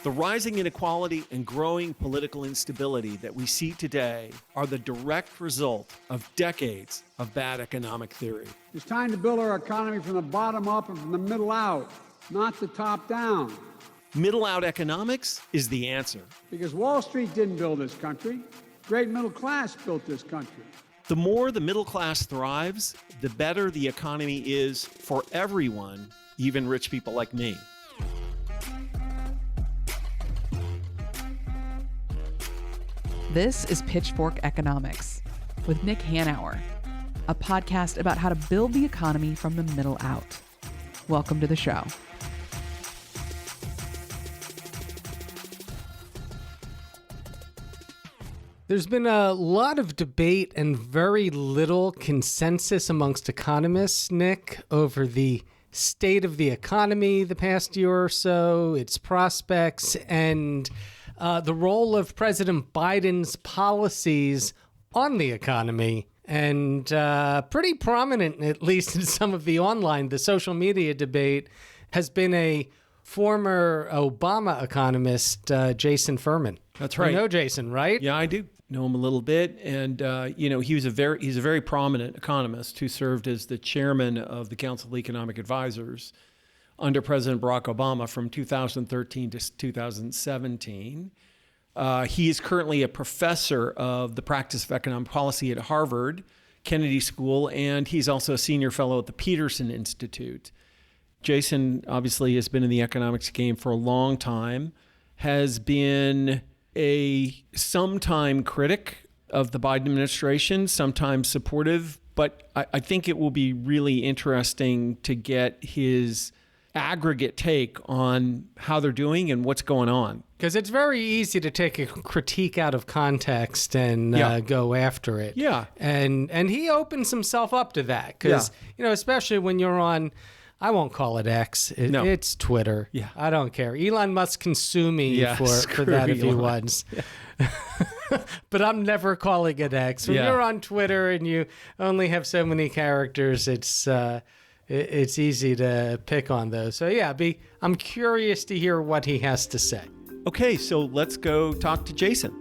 The rising inequality and growing political instability that we see today are the direct result of decades of bad economic theory. It's time to build our economy from the bottom up and from the middle out, not the top down. Middle out economics is the answer. Because Wall Street didn't build this country. Great middle class built this country. The more the middle class thrives, the better the economy is for everyone, even rich people like me. This is Pitchfork Economics with Nick Hanauer, a podcast about how to build the economy from the middle out. Welcome to the show. There's been a lot of debate and very little consensus amongst economists, Nick, over the state of the economy the past year or so, its prospects, and the role of President Biden's policies on the economy. And pretty prominent, at least in some of the social media debate, has been a former Obama economist, Jason Furman. That's right. You know Jason, right? Yeah, I do know him a little bit. And, he's a very prominent economist who served as the chairman of the Council of Economic Advisors under President Barack Obama from 2013 to 2017. He is currently a professor of the practice of economic policy at Harvard Kennedy School, and he's also a senior fellow at the Peterson Institute. Jason obviously has been in the economics game for a long time, has been a sometime critic of the Biden administration, sometimes supportive, but I think it will be really interesting to get his aggregate take on how they're doing and what's going on. Because it's very easy to take a critique out of context and go after it. Yeah. And he opens himself up to that. Because, especially when you're on, I won't call it X. It's Twitter. Yeah. I don't care. Elon Musk can sue me for that if he wants. Yeah. But I'm never calling it X. When you're on Twitter and you only have so many characters, it's easy to pick on those. So I'm curious to hear what he has to say. Okay, so let's go talk to Jason.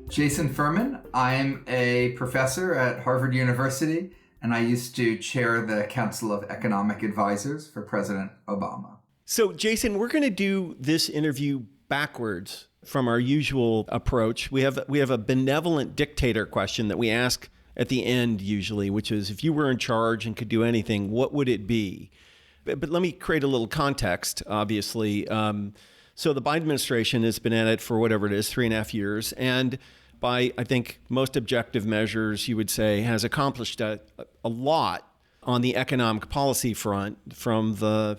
Jason Furman. I'm a professor at Harvard University, and I used to chair the Council of Economic Advisors for President Obama. So, Jason, we're going to do this interview backwards from our usual approach. We have a benevolent dictator question that we ask at the end usually, which is, if you were in charge and could do anything, what would it be? But let me create a little context, obviously. So the Biden administration has been at it for whatever it is, 3.5 years. And by, I think, most objective measures, you would say, has accomplished a lot on the economic policy front, from the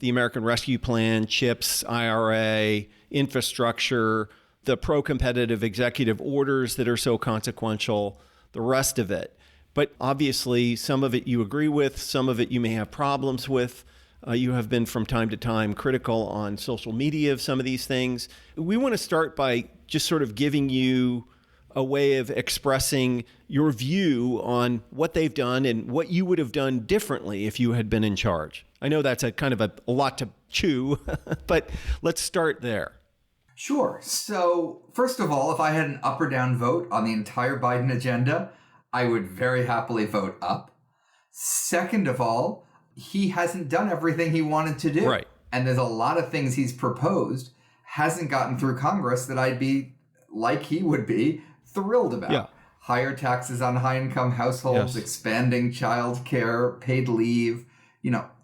American Rescue Plan, CHIPS, IRA, infrastructure, the pro-competitive executive orders that are so consequential, the rest of it. But obviously, some of it you agree with, some of it you may have problems with. You have been from time to time critical on social media of some of these things. We want to start by just sort of giving you a way of expressing your view on what they've done and what you would have done differently if you had been in charge. I know that's a kind of a lot to chew, but let's start there. Sure. So first of all, if I had an up or down vote on the entire Biden agenda, I would very happily vote up. Second of all, he hasn't done everything he wanted to do. Right. And there's a lot of things he's proposed, hasn't gotten through Congress, that I'd be, like he would be, thrilled about. Yeah. Higher taxes on high-income households, expanding child care, paid leave,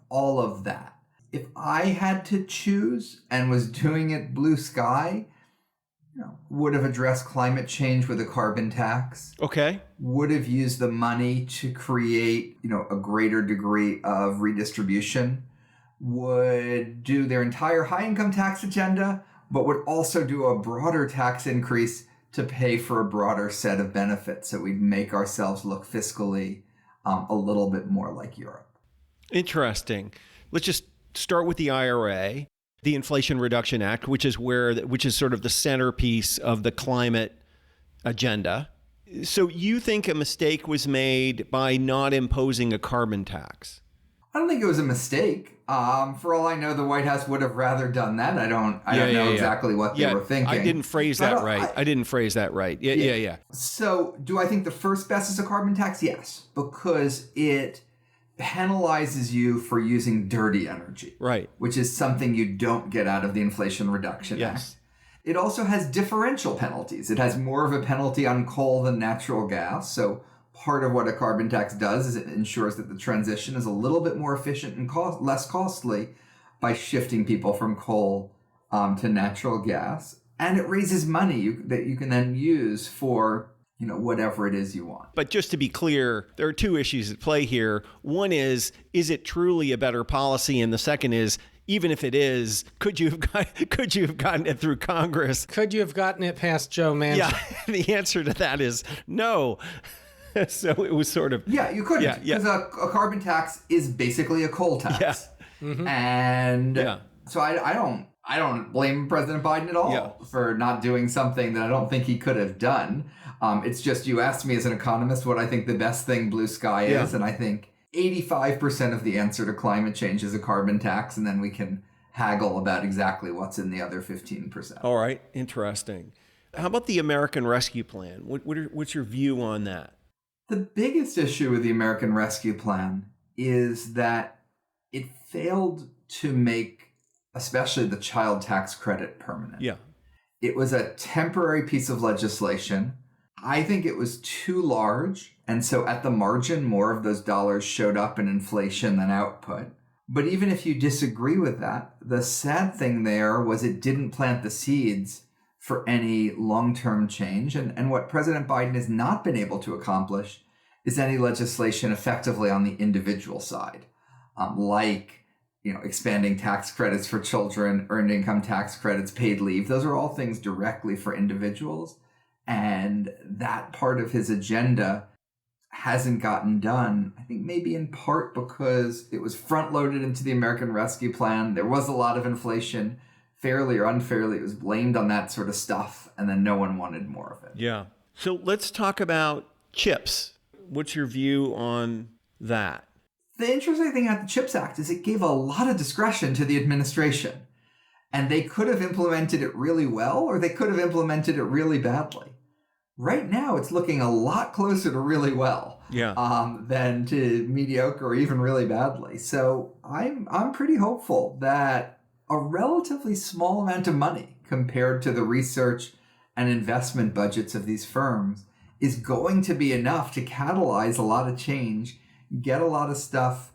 all of that. If I had to choose and was doing it blue sky, would have addressed climate change with a carbon tax. Okay. Would have used the money to create, a greater degree of redistribution. Would do their entire high-income tax agenda, but would also do a broader tax increase to pay for a broader set of benefits, so we'd make ourselves look fiscally a little bit more like Europe. Interesting. Let's just start with the IRA. The Inflation Reduction Act, which is sort of the centerpiece of the climate agenda. So you think a mistake was made by not imposing a carbon tax? I don't think it was a mistake. For all I know, the White House would have rather done that. I don't know exactly what they were thinking. I didn't phrase that right. I didn't phrase that right. Yeah. So do I think the first best is a carbon tax? Yes, because it penalizes you for using dirty energy. Right. Which is something you don't get out of the Inflation Reduction Act. It also has differential penalties. It has more of a penalty on coal than natural gas. So part of what a carbon tax does is it ensures that the transition is a little bit more efficient and less costly by shifting people from coal to natural gas. And it raises money that you can then use for whatever it is you want. But just to be clear, there are two issues at play here. One is it truly a better policy? And the second is, even if it is, could you have gotten it through Congress? Could you have gotten it past Joe Manchin? Yeah, the answer to that is no. So it was sort of... Yeah, you couldn't. Because a carbon tax is basically a coal tax. Yeah. Mm-hmm. And so I don't blame President Biden at all for not doing something that I don't think he could have done. It's just you asked me as an economist what I think the best thing blue sky is, and I think 85% of the answer to climate change is a carbon tax, and then we can haggle about exactly what's in the other 15%. All right, interesting. How about the American Rescue Plan? What's your view on that? The biggest issue with the American Rescue Plan is that it failed to make especially the child tax credit permanent. Yeah. It was a temporary piece of legislation. I think it was too large, and so at the margin, more of those dollars showed up in inflation than output. But even if you disagree with that, the sad thing there was it didn't plant the seeds for any long-term change. And what President Biden has not been able to accomplish is any legislation effectively on the individual side, expanding tax credits for children, earned income tax credits, paid leave. Those are all things directly for individuals. And that part of his agenda hasn't gotten done, I think maybe in part because it was front-loaded into the American Rescue Plan. There was a lot of inflation, fairly or unfairly. It was blamed on that sort of stuff, and then no one wanted more of it. Yeah. So let's talk about chips. What's your view on that? The interesting thing about the CHIPS Act is it gave a lot of discretion to the administration. And they could have implemented it really well, or they could have implemented it really badly. Right now, it's looking a lot closer to really well than to mediocre or even really badly. So I'm pretty hopeful that a relatively small amount of money compared to the research and investment budgets of these firms is going to be enough to catalyze a lot of change, get a lot of stuff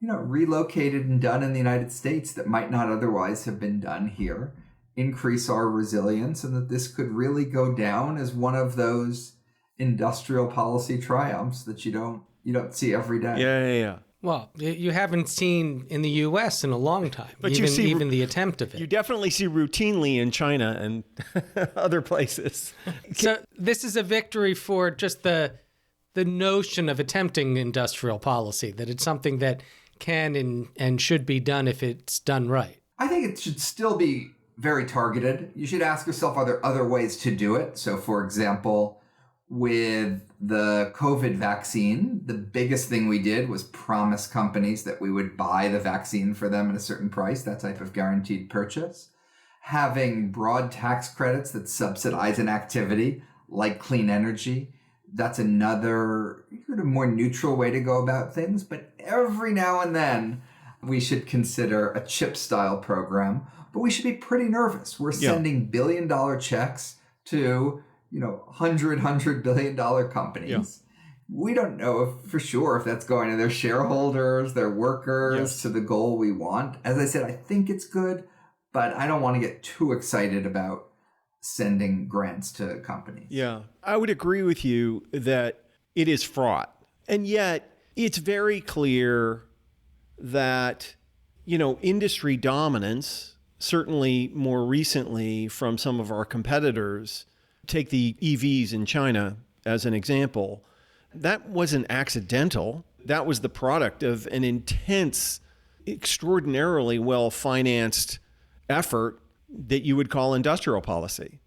relocated and done in the United States that might not otherwise have been done here, increase our resilience, and that this could really go down as one of those industrial policy triumphs that you don't see every day. Yeah. Well, you haven't seen in the U.S. in a long time, but even the attempt of it. You definitely see routinely in China and other places. So this is a victory for just the notion of attempting industrial policy, that it's something that can and should be done if it's done right. I think it should still be very targeted. You should ask yourself, are there other ways to do it? So, for example, with the COVID vaccine, the biggest thing we did was promise companies that we would buy the vaccine for them at a certain price, that type of guaranteed purchase. Having broad tax credits that subsidize an activity like clean energy, that's another more neutral way to go about things. But every now and then, we should consider a chip-style program. But we should be pretty nervous. We're sending billion-dollar checks to, $100 billion companies. Yeah. We don't know for sure if that's going to their shareholders, their workers, to the goal we want. As I said, I think it's good, but I don't want to get too excited about sending grants to companies. Yeah, I would agree with you that it is fraught. And yet it's very clear that, industry dominance, certainly more recently from some of our competitors, take the EVs in China as an example, that wasn't accidental. That was the product of an intense, extraordinarily well-financed effort that you would call industrial policy,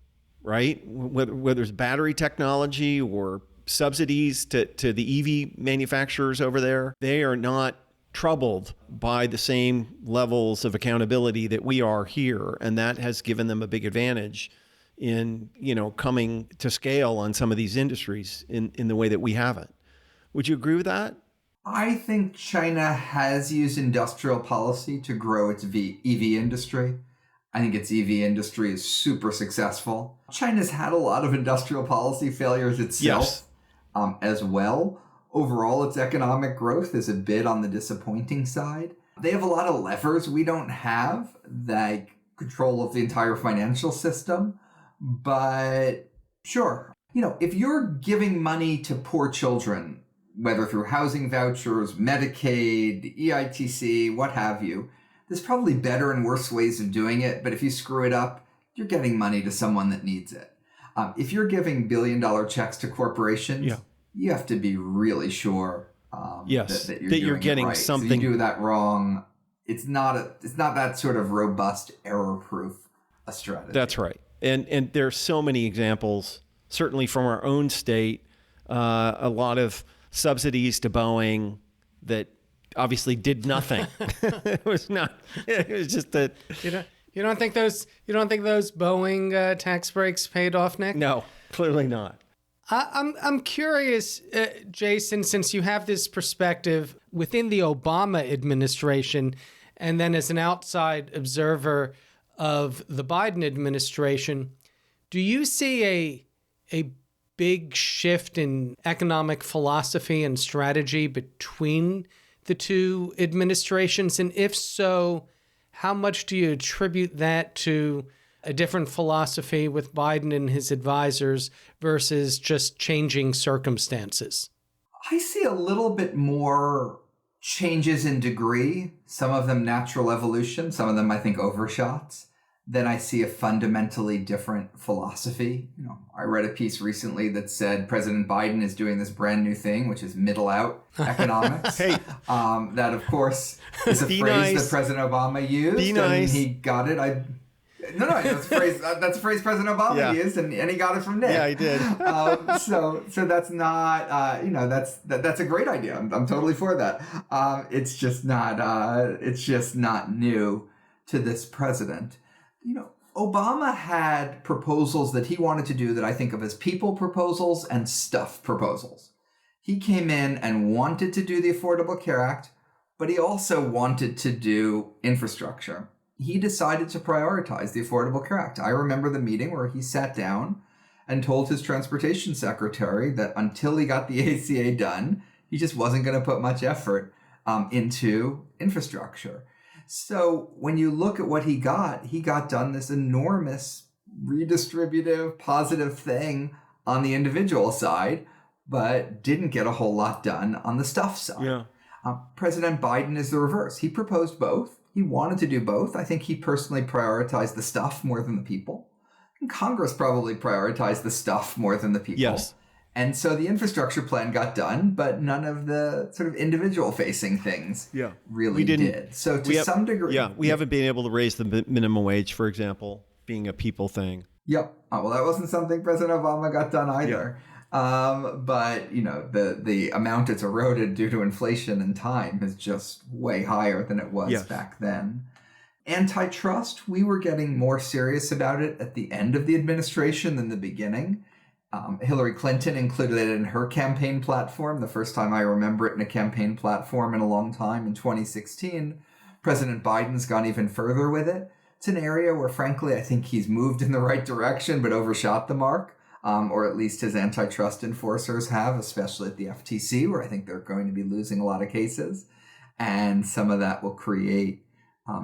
right? Whether it's battery technology or subsidies to the EV manufacturers over there, they are not troubled by the same levels of accountability that we are here. And that has given them a big advantage in, coming to scale on some of these industries in the way that we haven't. Would you agree with that? I think China has used industrial policy to grow its EV industry. I think its EV industry is super successful. China's had a lot of industrial policy failures itself, as well. Overall, its economic growth is a bit on the disappointing side. They have a lot of levers we don't have, like control of the entire financial system. But sure, if you're giving money to poor children, whether through housing vouchers, Medicaid, EITC, what have you, there's probably better and worse ways of doing it. But if you screw it up, you're getting money to someone that needs it. If you're giving billion-dollar checks to corporations, you have to be really sure that you're getting right. something. So you do that wrong, it's not that sort of robust, error-proof a strategy. That's right. And there's so many examples, certainly from our own state, a lot of subsidies to Boeing that obviously did nothing. It was just that. You don't think those Boeing tax breaks paid off, Nick? No, clearly not. I'm curious, Jason, since you have this perspective within the Obama administration, and then as an outside observer of the Biden administration, do you see a big shift in economic philosophy and strategy between the two administrations? And if so, how much do you attribute that to a different philosophy with Biden and his advisors versus just changing circumstances? I see a little bit more changes in degree, some of them natural evolution, some of them I think overshots. Then I see a fundamentally different philosophy. I read a piece recently that said President Biden is doing this brand new thing, which is middle out economics. Hey. That, of course, is a phrase that President Obama used. Be nice. And he got it. No, that's a phrase President Obama used, and he got it from Nick. Yeah, he did. So that's not, that's a great idea. I'm totally for that. It's just not new to this president. Obama had proposals that he wanted to do that I think of as people proposals and stuff proposals. He came in and wanted to do the Affordable Care Act, but he also wanted to do infrastructure. He decided to prioritize the Affordable Care Act. I remember the meeting where he sat down and told his transportation secretary that until he got the ACA done, he just wasn't going to put much effort into infrastructure. So when you look at what he got done this enormous redistributive, positive thing on the individual side, but didn't get a whole lot done on the stuff side. Yeah. President Biden is the reverse. He proposed both. He wanted to do both. I think he personally prioritized the stuff more than the people. And Congress probably prioritized the stuff more than the people. Yes. And so the infrastructure plan got done, but none of the sort of individual facing things really did. So to some degree. We haven't been able to raise the minimum wage, for example, being a people thing. Yep. Well, that wasn't something President Obama got done either. But, the amount it's eroded due to inflation and time is just way higher than it was back then. Antitrust, we were getting more serious about it at the end of the administration than the beginning. Hillary Clinton included it in her campaign platform, the first time I remember it in a campaign platform in a long time, in 2016. President Biden's gone even further with it. It's an area where, frankly, I think he's moved in the right direction, but overshot the mark, or at least his antitrust enforcers have, especially at the FTC, where I think they're going to be losing a lot of cases. And some of that will create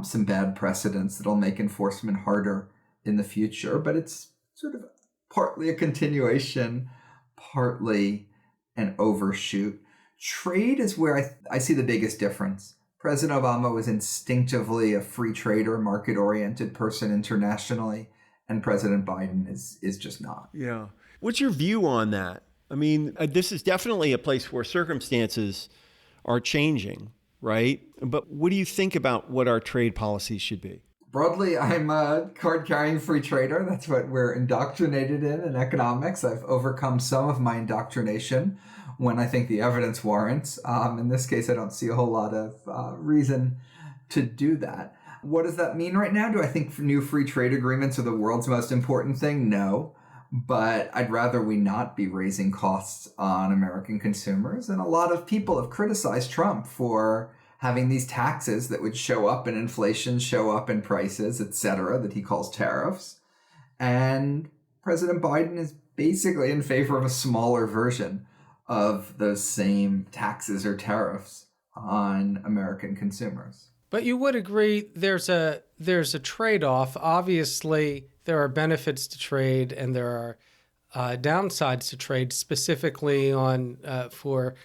some bad precedents that'll make enforcement harder in the future. But it's sort of partly a continuation, partly an overshoot. Trade is where I see the biggest difference. President Obama was instinctively a free trader, market-oriented person internationally, and President Biden is just not. Yeah. What's your view on that? I mean, this is definitely a place where circumstances are changing, right? But what do you think about what our trade policies should be? Broadly, I'm a card-carrying free trader. That's what we're indoctrinated in economics. I've overcome some of my indoctrination when I think the evidence warrants. In this case, I don't see a whole lot of reason to do that. What does that mean right now? Do I think new free trade agreements are the world's most important thing? No. But I'd rather we not be raising costs on American consumers. And a lot of people have criticized Trump for having these taxes that would show up in inflation, show up in prices, etc., that he calls tariffs. And President Biden is basically in favor of a smaller version of those same taxes or tariffs on American consumers. But you would agree there's a trade-off. Obviously, there are benefits to trade and there are downsides to trade, specifically for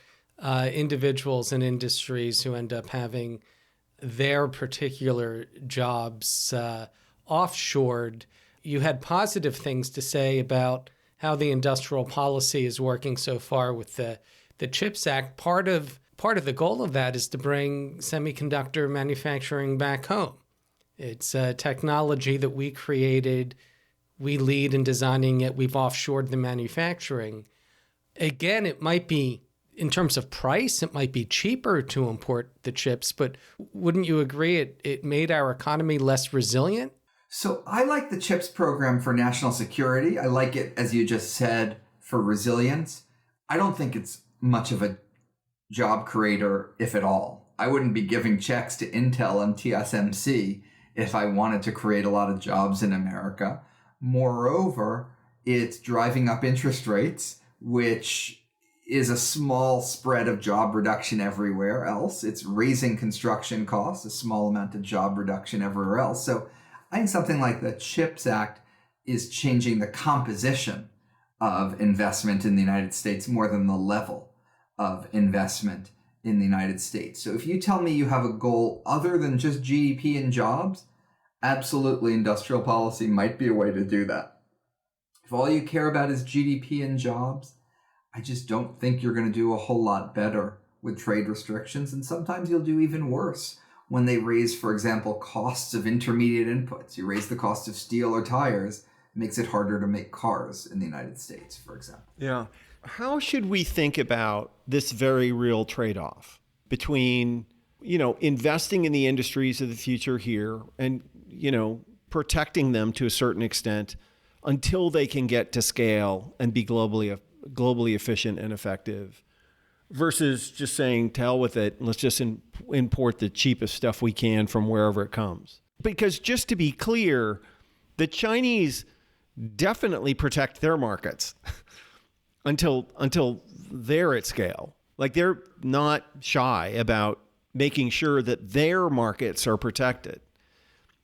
individuals and industries who end up having their particular jobs offshored. You had positive things to say about how the industrial policy is working so far with the CHIPS Act. Part of the goal of that is to bring semiconductor manufacturing back home. It's a technology that we created, we lead in designing it, we've offshored the manufacturing. Again, it might be, in terms of price, it might be cheaper to import the chips, but wouldn't you agree it made our economy less resilient? So I like the CHIPS program for national security. I like it, as you just said, for resilience. I don't think it's much of a job creator, if at all. I wouldn't be giving checks to Intel and TSMC if I wanted to create a lot of jobs in America. Moreover, it's driving up interest rates, which is a small spread of job reduction everywhere else. It's raising construction costs, a small amount of job reduction everywhere else. So I think something like the CHIPS Act is changing the composition of investment in the United States more than the level of investment in the United States. So if you tell me you have a goal other than just GDP and jobs, absolutely industrial policy might be a way to do that. If all you care about is GDP and jobs, I just don't think you're going to do a whole lot better with trade restrictions. And sometimes you'll do even worse when they raise, for example, costs of intermediate inputs. You raise the cost of steel or tires, it makes it harder to make cars in the United States, for example. Yeah. How should we think about this very real trade-off between, investing in the industries of the future here and, protecting them to a certain extent until they can get to scale and be globally efficient and effective, versus just saying, to hell with it, let's just import the cheapest stuff we can from wherever it comes? Because just to be clear, the Chinese definitely protect their markets until they're at scale. Like, they're not shy about making sure that their markets are protected.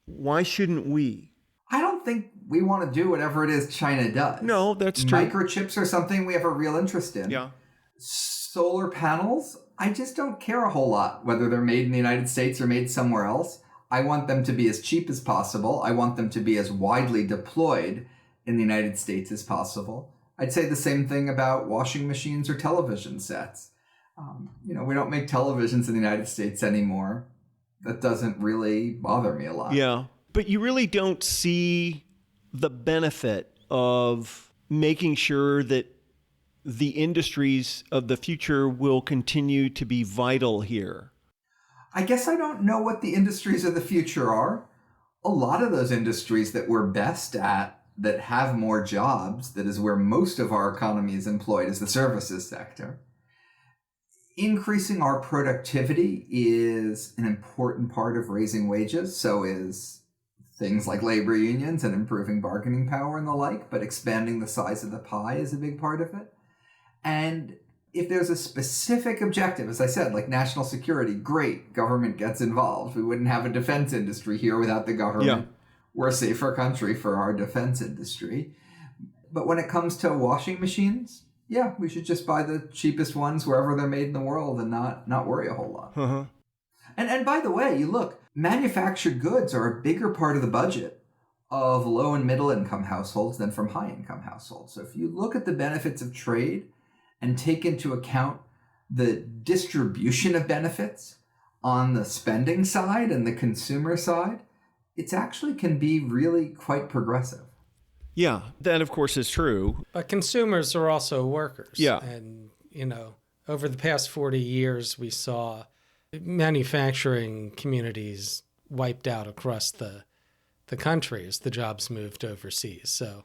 Why shouldn't we? I don't think we want to do whatever it is China does. No, that's true. Microchips are something we have a real interest in. Yeah. Solar panels, I just don't care a whole lot whether they're made in the United States or made somewhere else. I want them to be as cheap as possible. I want them to be as widely deployed in the United States as possible. I'd say the same thing about washing machines or television sets. We don't make televisions in the United States anymore. That doesn't really bother me a lot. Yeah. But you really don't see the benefit of making sure that the industries of the future will continue to be vital here. I guess I don't know what the industries of the future are. A lot of those industries that we're best at, that have more jobs, that is where most of our economy is employed, is the services sector. Increasing our productivity is an important part of raising wages. So is things like labor unions and improving bargaining power and the like, but expanding the size of the pie is a big part of it. And if there's a specific objective, as I said, like national security, great, government gets involved. We wouldn't have a defense industry here without the government. Yeah. We're a safer country for our defense industry. But when it comes to washing machines, yeah, we should just buy the cheapest ones wherever they're made in the world and not worry a whole lot. Uh-huh. And by the way, you look, manufactured goods are a bigger part of the budget of low and middle income households than from high income households. So if you look at the benefits of trade and take into account the distribution of benefits on the spending side and the consumer side, it actually can be really quite progressive. Yeah, that of course is true. But consumers are also workers. Yeah. And, over the past 40 years, we saw manufacturing communities wiped out across the country as the jobs moved overseas. So,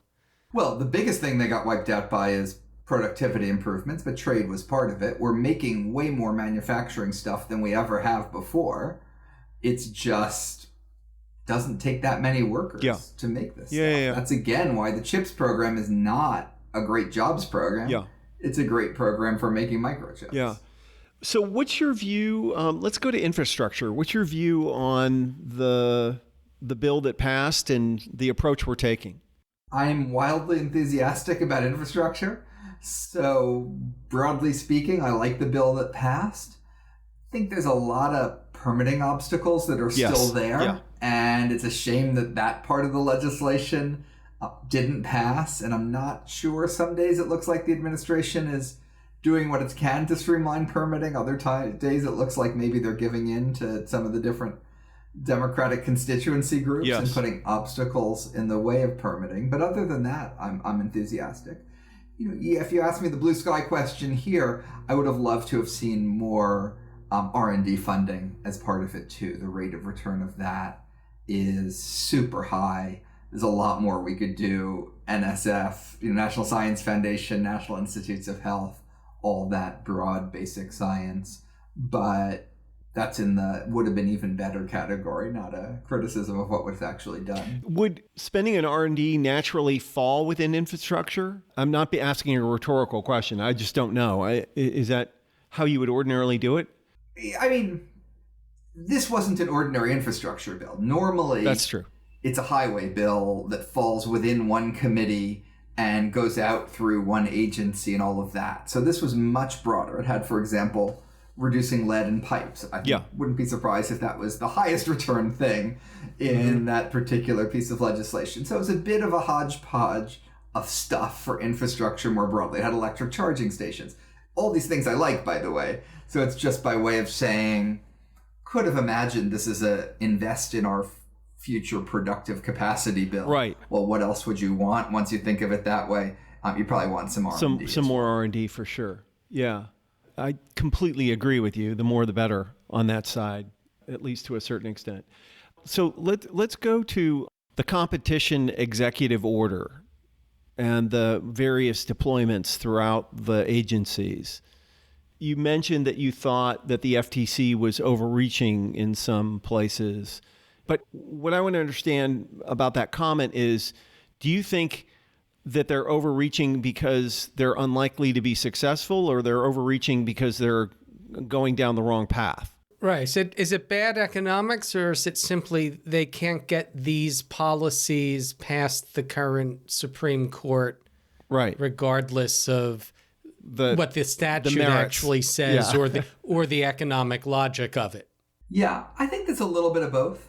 well, the biggest thing they got wiped out by is productivity improvements, but trade was part of it. We're making way more manufacturing stuff than we ever have before. It's just doesn't take that many workers to make this stuff. That's again why the CHIPS program is not a great jobs program. It's a great program for making microchips. So what's your view? Let's go to infrastructure. What's your view on the bill that passed and the approach we're taking? I'm wildly enthusiastic about infrastructure. So broadly speaking, I like the bill that passed. I think there's a lot of permitting obstacles that are still there. And it's a shame that that part of the legislation didn't pass. And I'm not sure. Some days it looks like the administration is doing what it can to streamline permitting. Other days it looks like maybe they're giving in to some of the different Democratic constituency groups and putting obstacles in the way of permitting. But other than that, I'm enthusiastic. If you ask me the blue sky question here, I would have loved to have seen more R&D funding as part of it too. The rate of return of that is super high. There's a lot more we could do. NSF, National Science Foundation, National Institutes of Health, all that broad basic science. But that's in the would have been even better category, not a criticism of what was actually done. Would spending on R&D naturally fall within infrastructure? I'm not asking a rhetorical question. I just don't know. Is that how you would ordinarily do it? I mean, this wasn't an ordinary infrastructure bill. Normally, that's true. It's a highway bill that falls within one committee and goes out through one agency and all of that. So this was much broader. It had, for example, reducing lead in pipes. I wouldn't be surprised if that was the highest return thing in that particular piece of legislation. So it was a bit of a hodgepodge of stuff for infrastructure more broadly. It had electric charging stations. All these things I like, by the way. So it's just by way of saying, could have imagined this is a invest in our future productive capacity bill. Right. Well, what else would you want once you think of it that way? You probably want some R&D. Some more R&D for sure. Yeah. I completely agree with you. The more the better on that side, at least to a certain extent. So let's go to the competition executive order and the various deployments throughout the agencies. You mentioned that you thought that the FTC was overreaching in some places. But what I want to understand about that comment is, do you think that they're overreaching because they're unlikely to be successful, or they're overreaching because they're going down the wrong path? Right. Is it bad economics, or is it simply they can't get these policies past the current Supreme Court, right, regardless of what the statute actually says or the economic logic of it? Yeah, I think there's a little bit of both.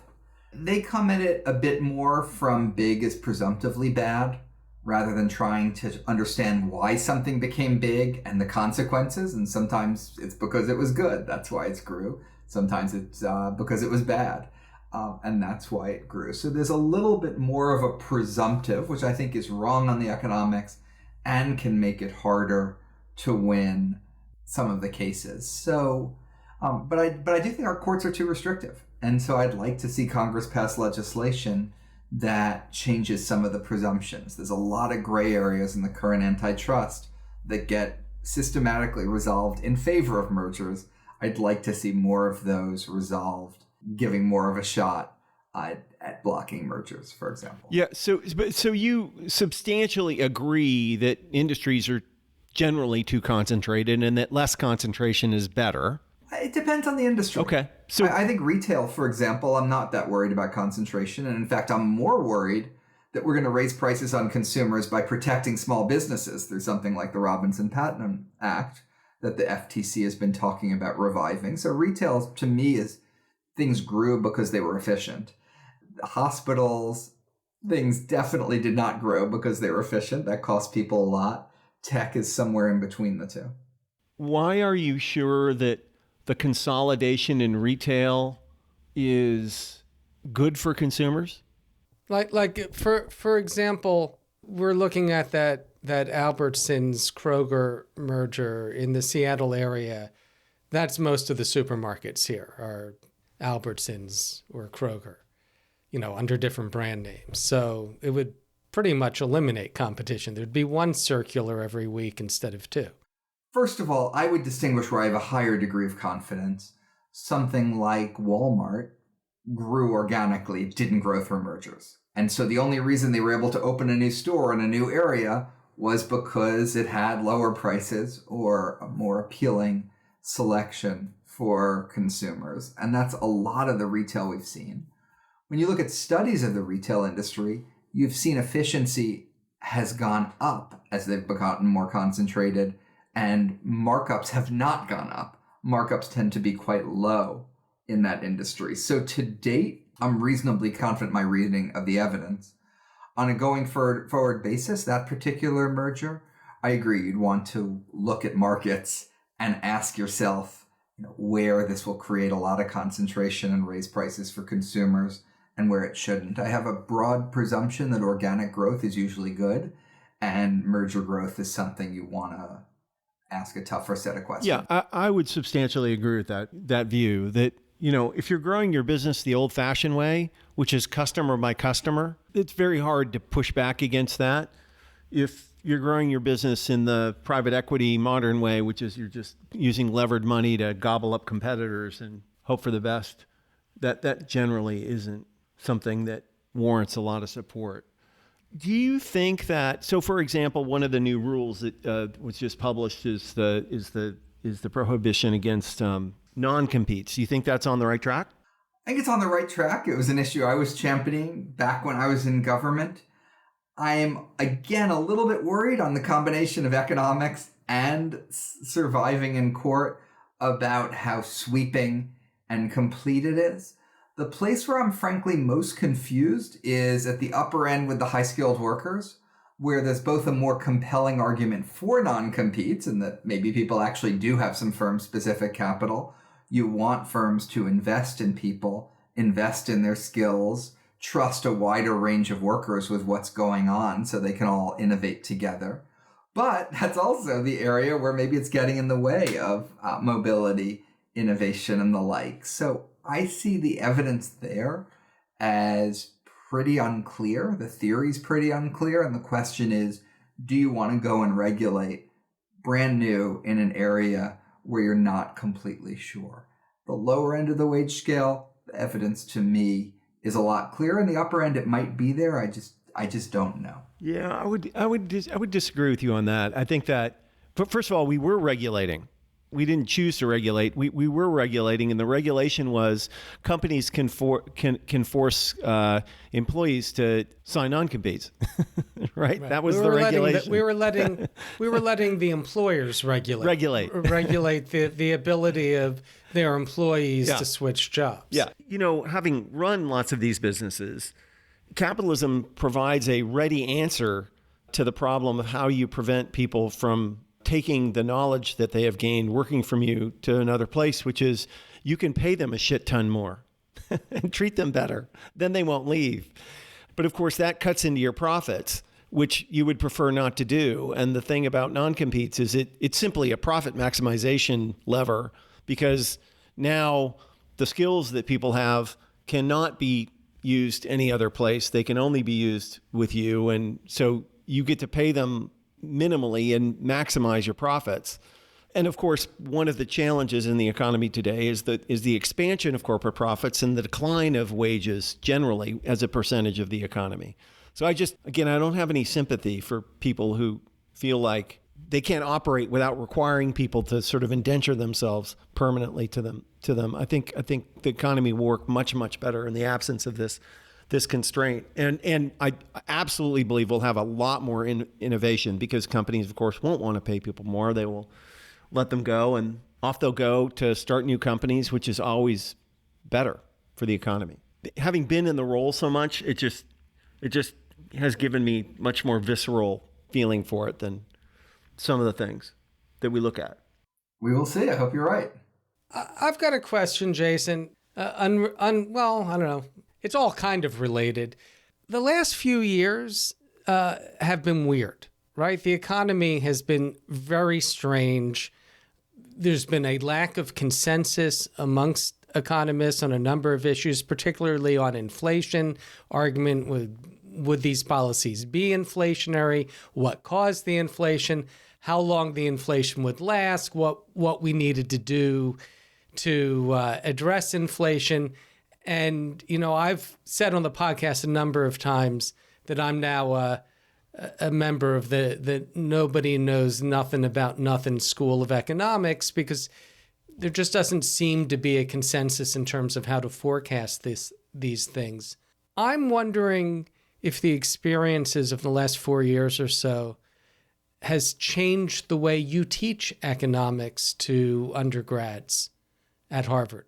They come at it a bit more from big is presumptively bad, rather than trying to understand why something became big and the consequences. And sometimes it's because it was good. That's why it grew. Sometimes it's because it was bad. And that's why it grew. So there's a little bit more of a presumptive, which I think is wrong on the economics and can make it harder to win some of the cases. So, but I do think our courts are too restrictive. And so I'd like to see Congress pass legislation that changes some of the presumptions. There's a lot of gray areas in the current antitrust that get systematically resolved in favor of mergers. I'd like to see more of those resolved, giving more of a shot at blocking mergers, for example. Yeah, so you substantially agree that industries are generally too concentrated and that less concentration is better. It depends on the industry. Okay. So I think retail, for example, I'm not that worried about concentration. And in fact, I'm more worried that we're going to raise prices on consumers by protecting small businesses through something like the Robinson-Patman Act that the FTC has been talking about reviving. So retail, to me, is things grew because they were efficient. The hospitals, things definitely did not grow because they were efficient. That cost people a lot. Tech is somewhere in between the two. Why are you sure that the consolidation in retail is good for consumers? Like for example, we're looking at that Albertsons Kroger merger in the Seattle area. That's most of the supermarkets here are Albertsons or Kroger, under different brand names. So it would pretty much eliminate competition. There'd be one circular every week instead of two. First of all, I would distinguish where I have a higher degree of confidence. Something like Walmart grew organically, didn't grow through mergers. And so the only reason they were able to open a new store in a new area was because it had lower prices or a more appealing selection for consumers. And that's a lot of the retail we've seen. When you look at studies of the retail industry, you've seen efficiency has gone up as they've gotten more concentrated, and markups have not gone up. Markups tend to be quite low in that industry. So to date, I'm reasonably confident in my reading of the evidence. On a going forward basis, that particular merger, I agree, you'd want to look at markets and ask yourself, where this will create a lot of concentration and raise prices for consumers and where it shouldn't. I have a broad presumption that organic growth is usually good, and merger growth is something you want to ask a tougher set of questions. Yeah, I would substantially agree with that view that, if you're growing your business the old-fashioned way, which is customer by customer, it's very hard to push back against that. If you're growing your business in the private equity modern way, which is you're just using levered money to gobble up competitors and hope for the best, that generally isn't something that warrants a lot of support. Do you think that, so for example, one of the new rules that was just published is the prohibition against non-competes. Do you think that's on the right track? I think it's on the right track. It was an issue I was championing back when I was in government. I'm, again, a little bit worried on the combination of economics and surviving in court about how sweeping and complete it is. The place where I'm frankly most confused is at the upper end with the high-skilled workers, where there's both a more compelling argument for non-competes and that maybe people actually do have some firm-specific capital. You want firms to invest in people, invest in their skills, trust a wider range of workers with what's going on so they can all innovate together. But that's also the area where maybe it's getting in the way of mobility, innovation, and the like. So I see the evidence there as pretty unclear. The theory's pretty unclear. And the question is, do you want to go and regulate brand new in an area where you're not completely sure? The lower end of the wage scale, the evidence to me is a lot clearer. In the upper end, it might be there. I just don't know. Yeah, I would disagree with you on that. I think that, but first of all, we were regulating. We didn't choose to regulate. We were regulating, and the regulation was companies can force employees to sign non-competes, right? That was the regulation. We were letting the employers regulate the ability of their employees to switch jobs. Yeah, having run lots of these businesses, capitalism provides a ready answer to the problem of how you prevent people from taking the knowledge that they have gained working from you to another place, which is you can pay them a shit ton more and treat them better. Then they won't leave. But of course, that cuts into your profits, which you would prefer not to do. And the thing about non-competes is it's simply a profit maximization lever, because now the skills that people have cannot be used any other place. They can only be used with you. And so you get to pay them minimally and maximize your profits. And of course, one of the challenges in the economy today is the expansion of corporate profits and the decline of wages generally as a percentage of the economy. So I don't have any sympathy for people who feel like they can't operate without requiring people to sort of indenture themselves permanently to them. I think the economy will work much, much better in the absence of this constraint. And I absolutely believe we'll have a lot more innovation, because companies, of course, won't want to pay people more. They will let them go, and off they'll go to start new companies, which is always better for the economy. Having been in the role so much, it just has given me much more visceral feeling for it than some of the things that we look at. We will see. I hope you're right. I've got a question, Jason. Well, I don't know. It's all kind of related. The last few years, have been weird, right? The economy has been very strange. There's been a lack of consensus amongst economists on a number of issues, particularly on inflation. Argument would these policies be inflationary? What caused the inflation? How long the inflation would last? What we needed to do to address inflation? And, I've said on the podcast a number of times that I'm now a member of the nobody knows nothing about nothing school of economics, because there just doesn't seem to be a consensus in terms of how to forecast these things. I'm wondering if the experiences of the last 4 years or so has changed the way you teach economics to undergrads at Harvard.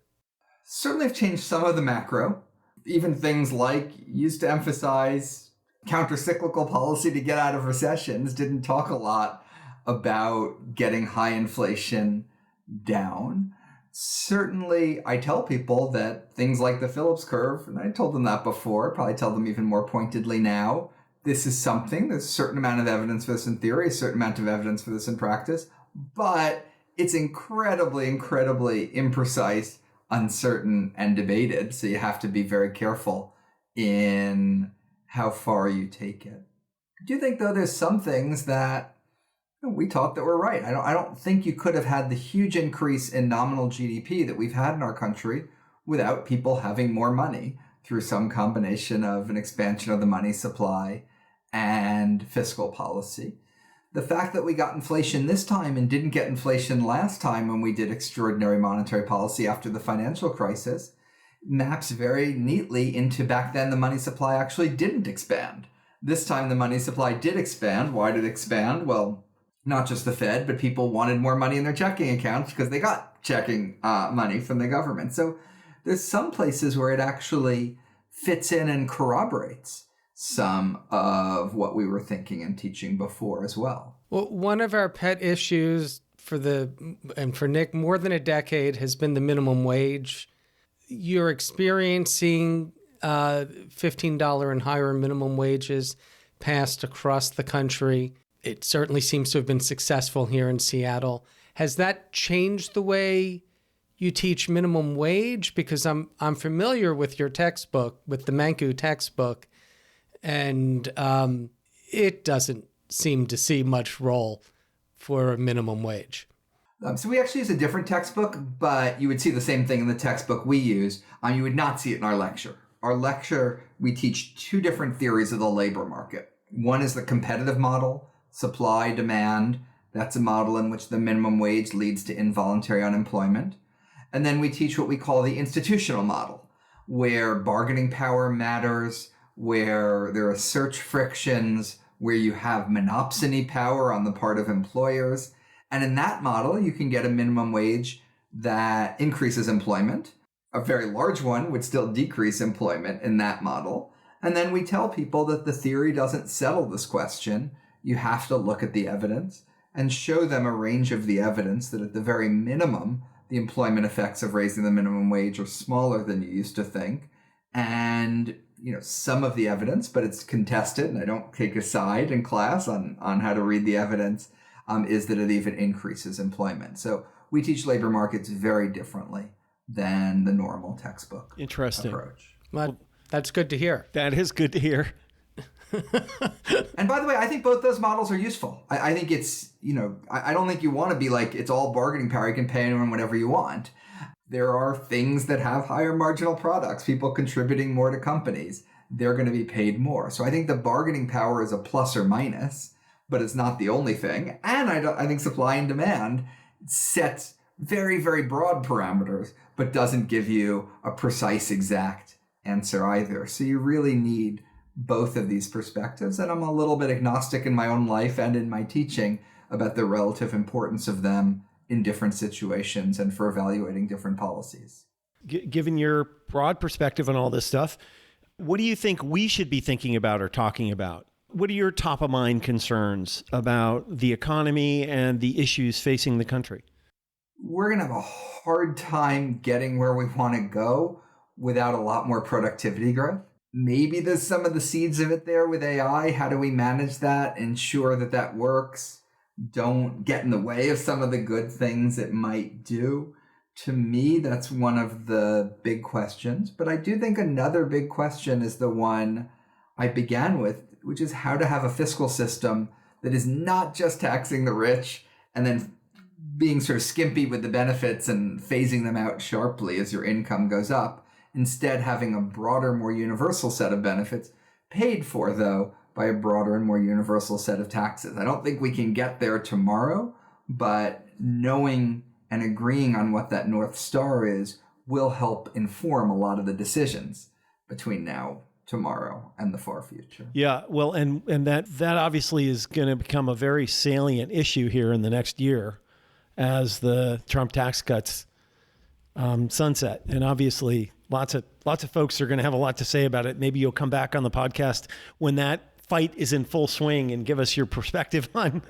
Certainly have changed some of the macro. Even things like used to emphasize countercyclical policy to get out of recessions, didn't talk a lot about getting high inflation down. Certainly, I tell people that things like the Phillips curve, and I told them that before, probably tell them even more pointedly now, this is something, there's a certain amount of evidence for this in theory, a certain amount of evidence for this in practice, but it's incredibly, incredibly imprecise, uncertain, and debated, so you have to be very careful in how far you take it. I do think, though, there's some things that we taught that were right. I don't think you could have had the huge increase in nominal GDP that we've had in our country without people having more money through some combination of an expansion of the money supply and fiscal policy. The fact that we got inflation this time and didn't get inflation last time when we did extraordinary monetary policy after the financial crisis maps very neatly into back then the money supply actually didn't expand. This time the money supply did expand. Why did it expand? Well, not just the Fed, but people wanted more money in their checking accounts because they got checking money from the government. So there's some places where it actually fits in and corroborates some of what we were thinking and teaching before as well. Well, one of our pet issues for Nick, more than a decade has been the minimum wage. You're experiencing $15 and higher minimum wages passed across the country. It certainly seems to have been successful here in Seattle. Has that changed the way you teach minimum wage? Because I'm familiar with your textbook, with the Manku textbook, and it doesn't seem to see much role for a minimum wage. So we actually use a different textbook, but you would see the same thing in the textbook we use. You would not see it in our lecture. Our lecture, we teach two different theories of the labor market. One is the competitive model, supply, demand. That's a model in which the minimum wage leads to involuntary unemployment. And then we teach what we call the institutional model, where bargaining power matters, where there are search frictions, where you have monopsony power on the part of employers. And in that model, you can get a minimum wage that increases employment. A very large one would still decrease employment in that model. And then we tell people that the theory doesn't settle this question. You have to look at the evidence and show them a range of the evidence that at the very minimum, the employment effects of raising the minimum wage are smaller than you used to think. And, some of the evidence, but it's contested, and I don't take a side in class on how to read the evidence, is that it even increases employment. So we teach labor markets very differently than the normal textbook approach. Well, that's good to hear. That is good to hear. And by the way, I think both those models are useful. I think it's, I don't think you want to be like, it's all bargaining power. You can pay anyone whatever you want. There are things that have higher marginal products, people contributing more to companies. They're going to be paid more. So I think the bargaining power is a plus or minus, but it's not the only thing. And I think supply and demand sets very, very broad parameters, but doesn't give you a precise, exact answer either. So you really need both of these perspectives. And I'm a little bit agnostic in my own life and in my teaching about the relative importance of them in different situations and for evaluating different policies. Given your broad perspective on all this stuff, what do you think we should be thinking about or talking about? What are your top of mind concerns about the economy and the issues facing the country? We're going to have a hard time getting where we want to go without a lot more productivity growth. maybe there's some of the seeds of it there with AI. How do we manage that, ensure that that works? Don't get in the way of some of the good things it might do. To me, that's one of the big questions. But I do think another big question is the one I began with, which is how to have a fiscal system that is not just taxing the rich and then being sort of skimpy with the benefits and phasing them out sharply as your income goes up. Instead, having a broader, more universal set of benefits, paid for, though, by a broader and more universal set of taxes. I don't think we can get there tomorrow, but knowing and agreeing on what that North Star is will help inform a lot of the decisions between now, tomorrow, and the far future. Yeah, well, and that obviously is going to become a very salient issue here in the next year as the Trump tax cuts sunset. And obviously, lots of folks are going to have a lot to say about it. Maybe you'll come back on the podcast when that fight is in full swing and give us your perspective on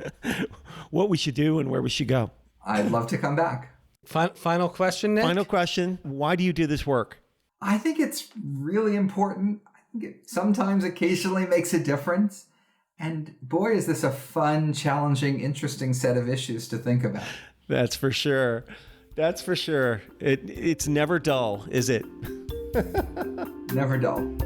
what we should do and where we should go. I'd love to come back. Final question, Nick? Final question. Why do you do this work? I think it's really important. I think it sometimes occasionally makes a difference. And boy, is this a fun, challenging, interesting set of issues to think about. That's for sure. That's for sure. It's never dull, is it? Never dull.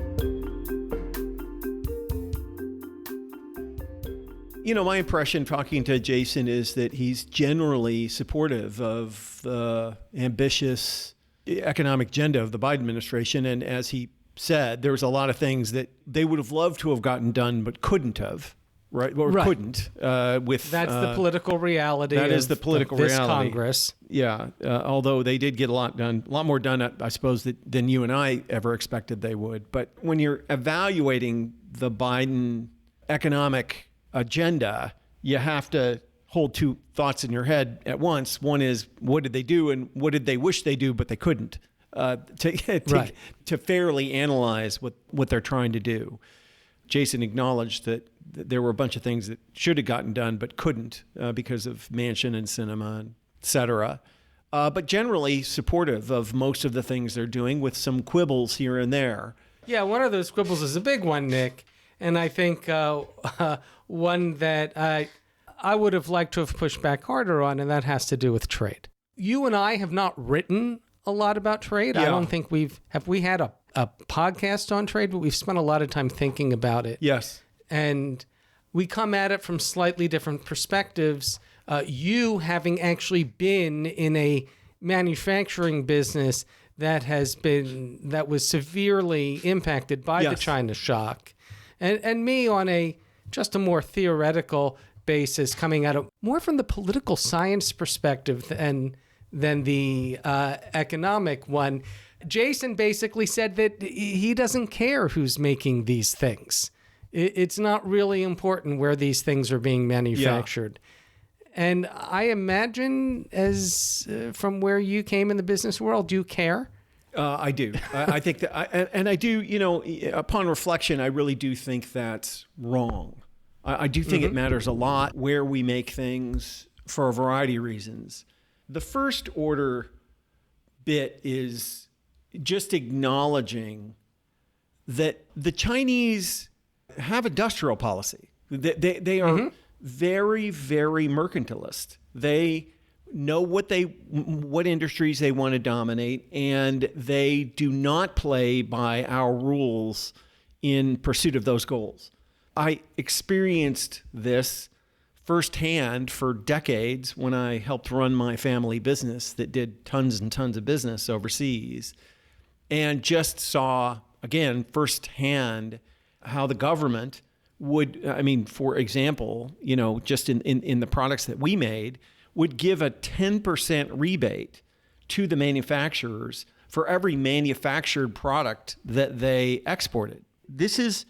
You know, my impression talking to Jason is that he's generally supportive of the ambitious economic agenda of the Biden administration. And as he said, there was a lot of things that they would have loved to have gotten done, but couldn't have, right? Or couldn't. That's the political reality. That is the political this reality. Congress. Yeah. Although they did get a lot more done, I suppose, than you and I ever expected they would. But when you're evaluating the Biden economic agenda, you have to hold two thoughts in your head at once. One is, what did they do, and what did they wish they do but they couldn't? To fairly analyze what they're trying to do. Jason acknowledged that there were a bunch of things that should have gotten done but couldn't because of Manchin and Sinema, et cetera. But generally supportive of most of the things they're doing, with some quibbles here and there. Yeah, one of those quibbles is a big one, Nick. And I think one that I would have liked to have pushed back harder on, and that has to do with trade. You and I have not written a lot about trade. Yeah. I don't think we had a podcast on trade, but we've spent a lot of time thinking about it. Yes. And we come at it from slightly different perspectives. You having actually been in a manufacturing business that was severely impacted by the China shock. And me on a more theoretical basis, coming at it more from the political science perspective than the economic one. Jason basically said that he doesn't care who's making these things. It's not really important where these things are being manufactured. Yeah. And I imagine, as from where you came in the business world, do you care? I do. I think that, I do, you know, upon reflection, I really do think that's wrong. I do think it matters a lot where we make things for a variety of reasons. The first order bit is just acknowledging that the Chinese have industrial policy. They are very, very mercantilist. They know what industries they want to dominate, and they do not play by our rules in pursuit of those goals. I experienced this firsthand for decades when I helped run my family business that did tons and tons of business overseas, and just saw, again, firsthand how the government would, for example, just in the products that we made, would give a 10% rebate to the manufacturers for every manufactured product that they exported. This is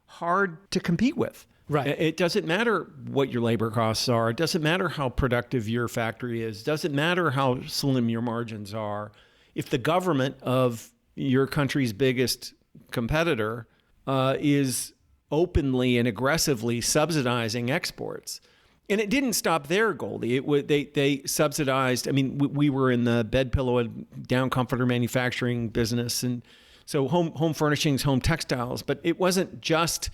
hard to compete with. Right. It doesn't matter what your labor costs are. It doesn't matter how productive your factory is. It doesn't matter how slim your margins are. If the government of your country's biggest competitor is openly and aggressively subsidizing exports. And it didn't stop there, Goldy. They subsidized. We were in the bed, pillow, and down comforter manufacturing business, and So home furnishings, home textiles, but it wasn't just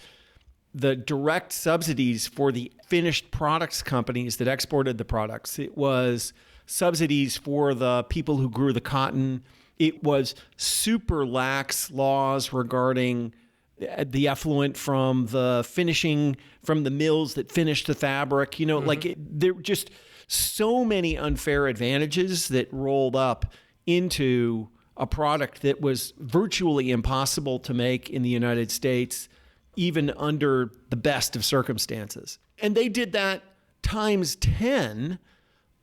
the direct subsidies for the finished products companies that exported the products. It was subsidies for the people who grew the cotton. It was super lax laws regarding the effluent from the finishing, from the mills that finished the fabric. There were just so many unfair advantages that rolled up into a product that was virtually impossible to make in the United States, even under the best of circumstances. And they did that times 10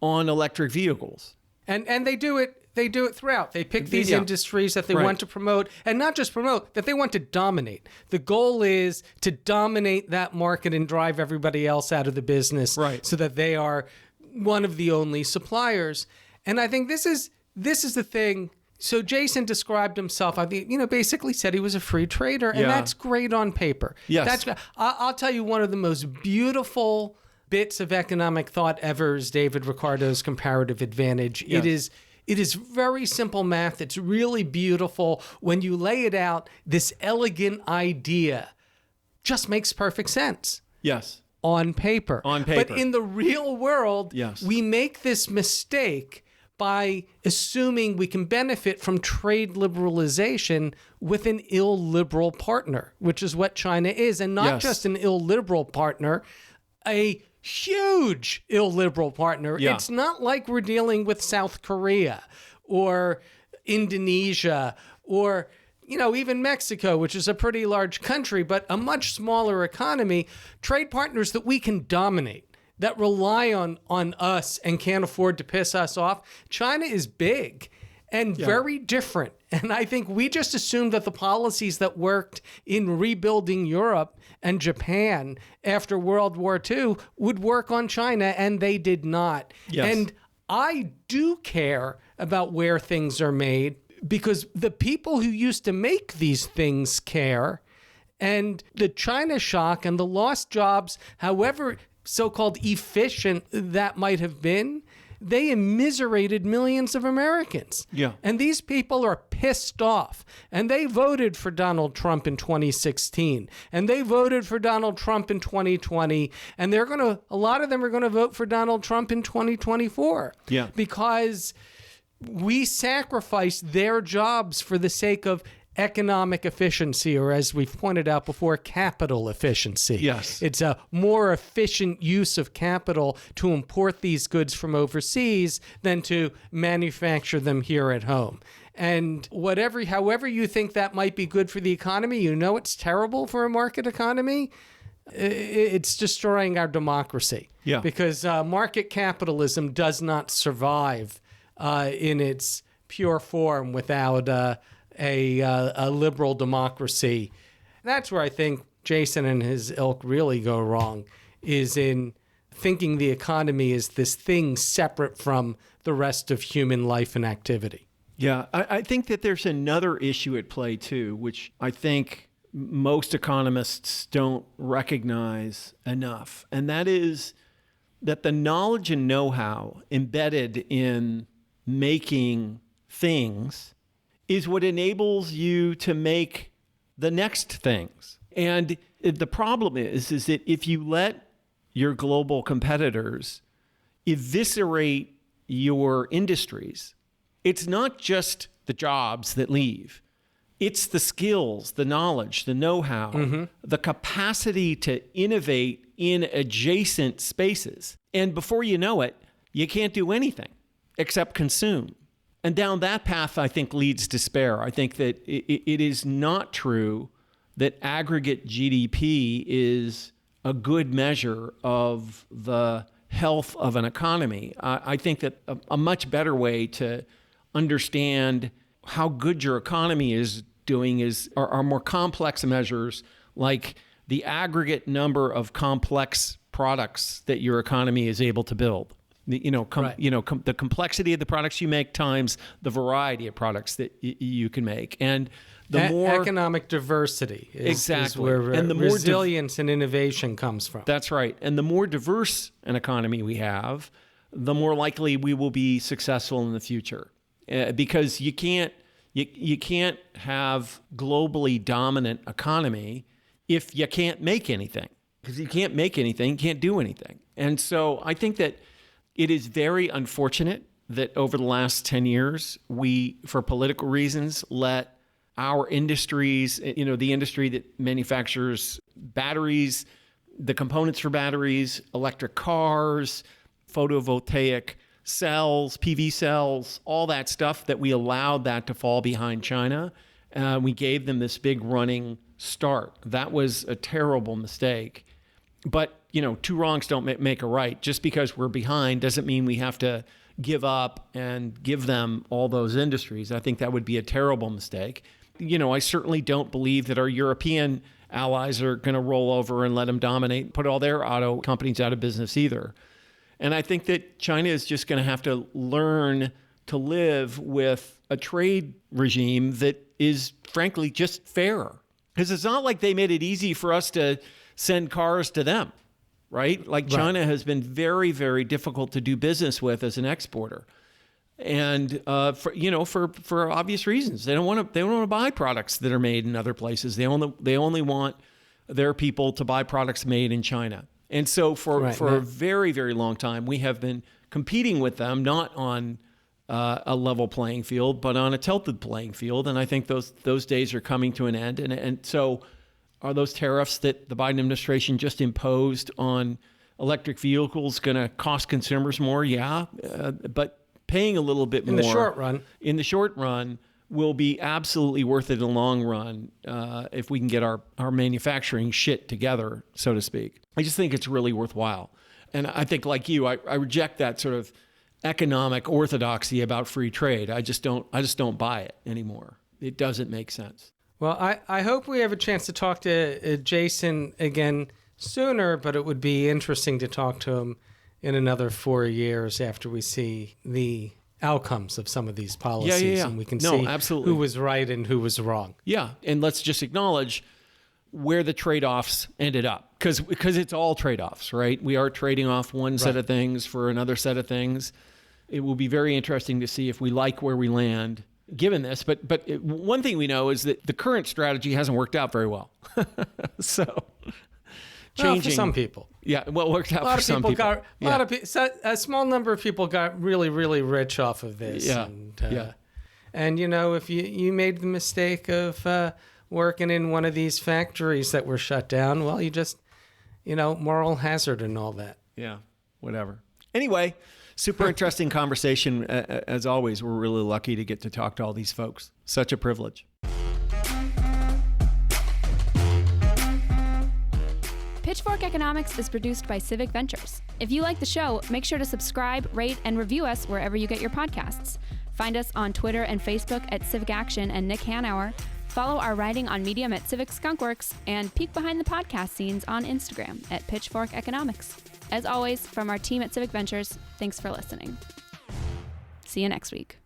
on electric vehicles. And they do it throughout. They pick these industries that they want to promote, and not just promote, that they want to dominate. The goal is to dominate that market and drive everybody else out of the business, so that they are one of the only suppliers. And I think this is the thing. So Jason described himself, basically said he was a free trader, and that's great on paper. Yes. I'll tell you, one of the most beautiful bits of economic thought ever is David Ricardo's comparative advantage. Yes. It is very simple math. It's really beautiful. When you lay it out, this elegant idea just makes perfect sense. Yes. On paper. But in the real world, we make this mistake by assuming we can benefit from trade liberalization with an illiberal partner, which is what China is. And not just an illiberal partner, a huge illiberal partner. Yeah. It's not like we're dealing with South Korea or Indonesia or even Mexico, which is a pretty large country, but a much smaller economy. Trade partners that we can dominate, that rely on us and can't afford to piss us off. China is big and very different. And I think we just assumed that the policies that worked in rebuilding Europe and Japan after World War II would work on China, and they did not. Yes. And I do care about where things are made, because the people who used to make these things care. And the China shock and the lost jobs, however so-called efficient that might have been, they immiserated millions of Americans. Yeah. And these people are pissed off. And they voted for Donald Trump in 2016. And they voted for Donald Trump in 2020. And a lot of them are going to vote for Donald Trump in 2024. Yeah. Because we sacrifice their jobs for the sake of economic efficiency, or as we've pointed out before, capital efficiency. Yes. It's a more efficient use of capital to import these goods from overseas than to manufacture them here at home. And however you think that might be good for the economy, it's terrible for a market economy. It's destroying our democracy. Yeah. Because market capitalism does not survive in its pure form without a liberal democracy. That's where I think Jason and his ilk really go wrong, is in thinking the economy is this thing separate from the rest of human life and activity. Yeah, I think that there's another issue at play too, which I think most economists don't recognize enough. And that is that the knowledge and know-how embedded in making things is what enables you to make the next things. And the problem is that if you let your global competitors eviscerate your industries, it's not just the jobs that leave. It's the skills, the knowledge, the know-how, the capacity to innovate in adjacent spaces. And before you know it, you can't do anything except consume. And down that path, I think, leads despair. I think that it is not true that aggregate GDP is a good measure of the health of an economy. I think that a much better way to understand how good your economy is doing are more complex measures, like the aggregate number of complex products that your economy is able to build. The complexity of the products you make times the variety of products that you can make, and the more economic diversity is where and the resilience and innovation comes from. That's right. And the more diverse an economy we have, the more likely we will be successful in the future, because you can't You can't have globally dominant economy if you can't make anything. Because you can't make anything, you can't do anything. And so I think that it is very unfortunate that over the last 10 years, we, for political reasons, let our industries, the industry that manufactures batteries, the components for batteries, electric cars, photovoltaic cells, PV cells, all that stuff, that we allowed that to fall behind China. We gave them this big running start. That was a terrible mistake. But, two wrongs don't make a right. Just because we're behind doesn't mean we have to give up and give them all those industries. I think that would be a terrible mistake. I certainly don't believe that our European allies are going to roll over and let them dominate, put all their auto companies out of business either. And I think that China is just going to have to learn to live with a trade regime that is, frankly, just fairer. Because it's not like they made it easy for us to send cars to them, right? Like China has been very, very difficult to do business with as an exporter. And for obvious reasons, they don't want to buy products that are made in other places. They only want their people to buy products made in China. And so for a very, very long time, we have been competing with them, not on a level playing field, but on a tilted playing field. And I think those days are coming to an end. And so are those tariffs that the Biden administration just imposed on electric vehicles going to cost consumers more? Yeah, but paying a little bit more in the short run will be absolutely worth it in the long run if we can get our manufacturing shit together, so to speak. I just think it's really worthwhile. And I think, like you, I reject that sort of economic orthodoxy about free trade. I just don't buy it anymore. It doesn't make sense. Well, I hope we have a chance to talk to Jason again sooner, but it would be interesting to talk to him in another 4 years after we see the outcomes of some of these policies, and we can see absolutely who was right and who was wrong. Yeah, and let's just acknowledge where the trade-offs ended up, because it's all trade-offs, right? We are trading off one set of things for another set of things. It will be very interesting to see if we like where we land given this. But one thing we know is that the current strategy hasn't worked out very well. So changing, for some people. Yeah, well, it worked out for some people. A small number of people got really, really rich off of this. Yeah, And, if you made the mistake of working in one of these factories that were shut down, well, you just, moral hazard and all that. Yeah, whatever. Anyway, super interesting conversation. As always, we're really lucky to get to talk to all these folks. Such a privilege. Pitchfork Economics is produced by Civic Ventures. If you like the show, make sure to subscribe, rate, and review us wherever you get your podcasts. Find us on Twitter and Facebook at Civic Action and Nick Hanauer. Follow our writing on Medium at Civic Skunkworks, and peek behind the podcast scenes on Instagram at Pitchfork Economics. As always, from our team at Civic Ventures, thanks for listening. See you next week.